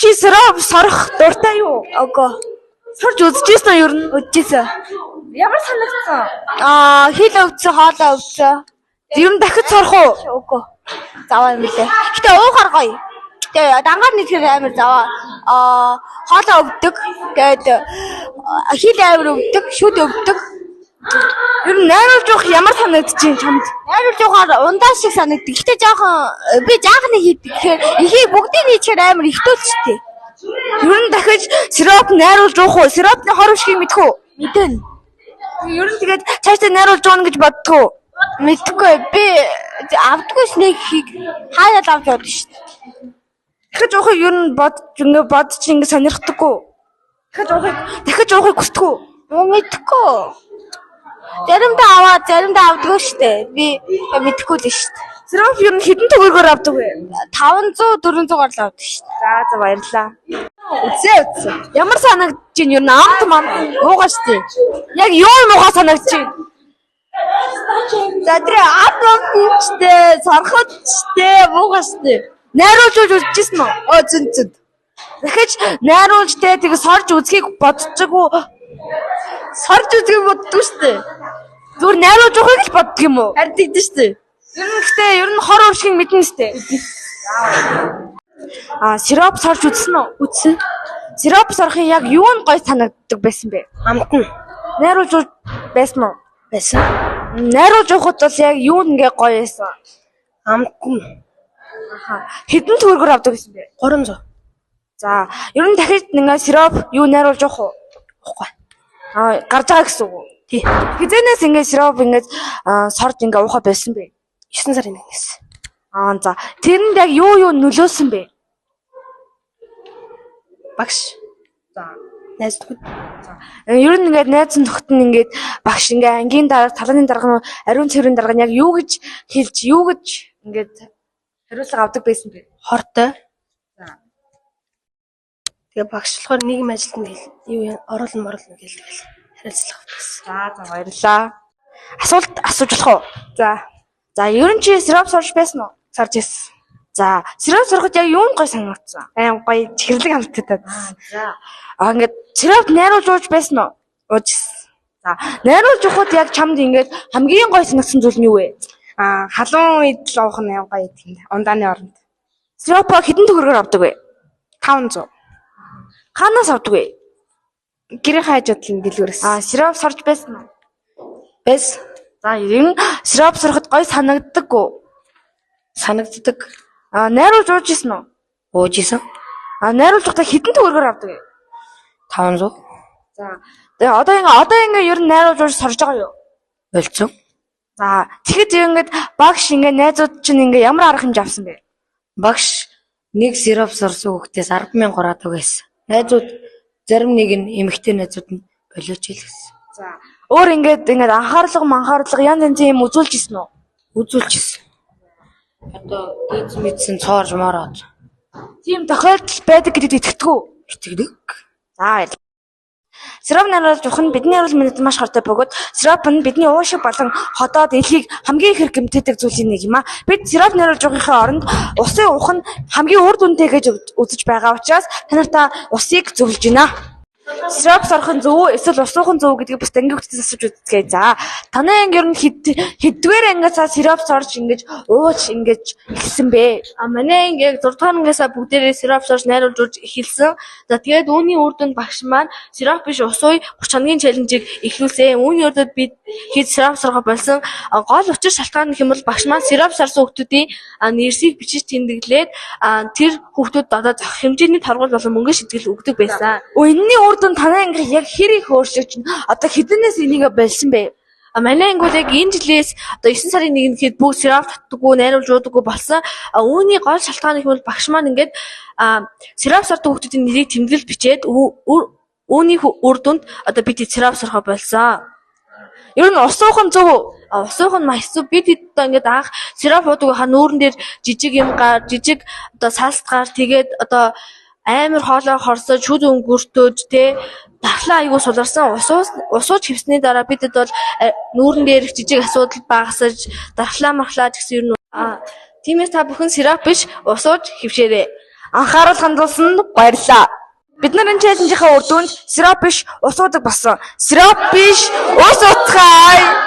Чи сироп сорох дуртай юу? Ого. Сорж үзчихсэн юу ер нь? Үдчихсэн. Ямар санагдсан? Хил өвдсөн, хоолой өвдсөн. Ер нь дахиж сорох уу? Ого. Заваа юм лээ. Гэтэ уухаар гоё. Гэтэ дангаар нэгхээр амар заваа. Хоолой өвддөг. Тэгээд хил амар өвддөг, шүд өвддөг. Ер нь найруулж явах ямар санагдчих чамд? Найруулж явахаар ундаа шиг санагддаг. Гэтэ би жаахан хийдэг. Тэгэхээр ихийг бүгдийг хийчихээр амар ихтүүлчтэй. Ер нь дахиж сироп найруулж явах уу? Сиропны хор ушгийг мэдэх үү? Мэдэн. Ер нь тэгээд цаашдаа найруулж явах гэж боддгоо. Мэдгүй. Би авдаггүй снэкийг хаяад авч явдаг шүү дээ. Дахиж явахыг ер нь бодож ингэ сонирхдаггүй. Дахиж явахыг хүсдэг үү? Мэдгүй. Заримдаа аваад, заримдаа авдаггүй шүү дээ. Би мэдгүй л шүү дээ. Сироп ер нь хэдэн төгрөгөөр авдаг вэ? 500 400-аар л авдаг шүү дээ. За баярлалаа. Үзээ. Ямар санагдаж байна ер нь амт манд муугаа штэ. Яг юу муугаа санагдаж байна? За тэр аппличтэй, сархатчтэй, муугаа штэ. Найруулж үзчихсэн үү? Зүн. Дахиж найруулж тэ тэгээ сорж үзхийг бодчихгүй. Сорж үзхийг боддгоо штэ. Зүгээр найруулж явахыг л боддог юм уу? Харин тэгдэж штэ. Ер нь хор уршиг мэднэ штэ. Сироп сорж үзсэн үү? Үзсэн. Сироп сорохын яг юу нь гоё санагддаг байсан бэ? Амт нь. Найруулж байсан уу? Байсан. Найруулж явахд бол яг юу ингээ гоё байсан? Амт нь. Хэдэн төгрөгөөр авдаг гэсэн бэ? 300. За, ер нь дахиж ингээ сироп юу найруулж явах уу? Баггүй. Гарч байгаа гэсэн үг үү? Тий. Хизэнээс ингээ сироп ингээ сорж ингээ уухаа байсан бэ? 9 сарын 1-ээс. За. Тэрэнд яг юу нөлөөсөн бэ? Багш. За. Найз нөхөд. Ер нь ингээд найз нөхөд нь ингээд багш ингээ ангийн дараа талааны дарга ариун цэврийн дарга нь яг юу гэж хэлж юу гэж ингээд хариулга авдаг байсан бэ? Хортой. За. Тэгээ багш болохоор нийгэм ажилтнанд юу оруулна гэлдэг л хариуцлага авдаг. За баярлалаа. Асуулт асууж болох уу? За ер нь чи сироп сорж байсан уу? Сарж ирсэн. За сироп сороход яг юу нь гоё санагдсан? Аим гоё чихэрлэг хамтдаг. За. Ингээд сироп найруулж ууж байсан уу? Уужсэн. За найруулж уухад яг чамд ингээд хамгийн гоё санагдсан зүйл нь юу вэ? Халуун үед л уух нь аим гоё юм. Ундааны оронд. Сиропоо хэдэн төгрөгөөр авдаг вэ? 500. Хаанаас авдаг вэ? Гэрийн хайжуудлын дэлгүүрээс. Сироп сорж байсан уу? Бэс. За ер нь сироп сороход гоё санагддаггүй. Санагддаг. Найруулж ууж исэн үү? Ууж исэн. Найруулж уухтаа хэдэн төгрөгөөр авдаг вэ? 500. За. Тэгээ одоо ингээ ер нь найруулж ууж сорж байгаа юу? Болцсон. За тэгэхэд ингээд багш ингээ найзууд чинь ингээ ямар арга хэмжээ авсан бэ? Багш нэг сироп сорсон хүүхдээс 10,000 гаргадаг байсан. Найзууд зарим нэг нь эмэгтэй найзууд нь болооч хэлсэн. За өөр ингээд анхаарлага янз янзын юм үзүүлж исэн үү? Үзүүлж исэн. Одоо дээд мэдсэн цоорж мороод. Тийм тохиолдол байдаг гэдэгт итгэдэг үү? Итгэдэг. За баярлалаа. Сироп найруулж явах нь бидний эрүүл мэндэд маш хортой бөгөөд сироп нь бидний уушиг болон ходоод элхийг хамгийн их гэмтээдэг зүйлийн нэг юм. Бид сироп найруулж явахын оронд усын уух нь хамгийн үр дүнтэй гэж үзэж байгаа учраас та нартай усыг зөвлөж байна. Сироп сорох нь зөв үү эсвэл ус уух нь зөв үү гэдгийг бусд анги хүүхдээс асууж үзье. За танай анги ер нь хэдвэр ангиасаа сироп сорж ингэж ууж ингэж эхэлсэн бэ? Манай анги яг 6 дугаар ангиасаа бүгдээрээ сироп сорж найруулж ууж эхэлсэн. За тэгээд үүний үр дүнд багш маань сироп биш ус ууй 30 хоногийн челленжийг эхлүүлсэн. Үүний үр дүнд бид хэд сироп соргох болсон. Гол учир шалтгаан гэх юм бол багш маань сироп сорсон хүүхдүүдийн нэрсийг бичиж тэмдэглээд тэр хүүхдүүд одоо зах хэмжээний торгуул болон мөнгө шидгэл өгдөг байсан. Энэний үр дүнд танай анги яг хэр их өөрчлөгч одоо хэдэнээс энийг болсон бэ? Манай ангиуд яг энэ жилээс одоо 9 сарын 1-нд бүгд сироп татдаггүй, найруулж уудаггүй болсон. Үүний гол шалтгаан гэх юм бол багш маань ингээд сироп сордог хүүхдүүдийн нэрийг тэмдэглэл бичээд үүний үр дүнд одоо бид сироп сорхоо болсон. Ер нь ус уух нь зөв үү? Ус уух нь маш зөв. Бид одоо ингээд анх сироп уудаг нүүрэн дээр жижиг одоо салст гар тэгээд одоо амар хоолой хорсож шүд өнгөртөөж те дархлаа аягүй суларсан усууч хөвсний дараа бидэд бол нүүрэн дээр их жижиг асуудал багасаж дархлаа мархлаа гэсэн юм. Тиймээс та бүхэн сироп биш усууж хөвшээрэй. анхаарал хандуулсанд баярлалаа. Бид нар энэ челленжийнхаа үр дүнд сироп биш ус уудаг болсон. Сироп биш ус ууцгаая.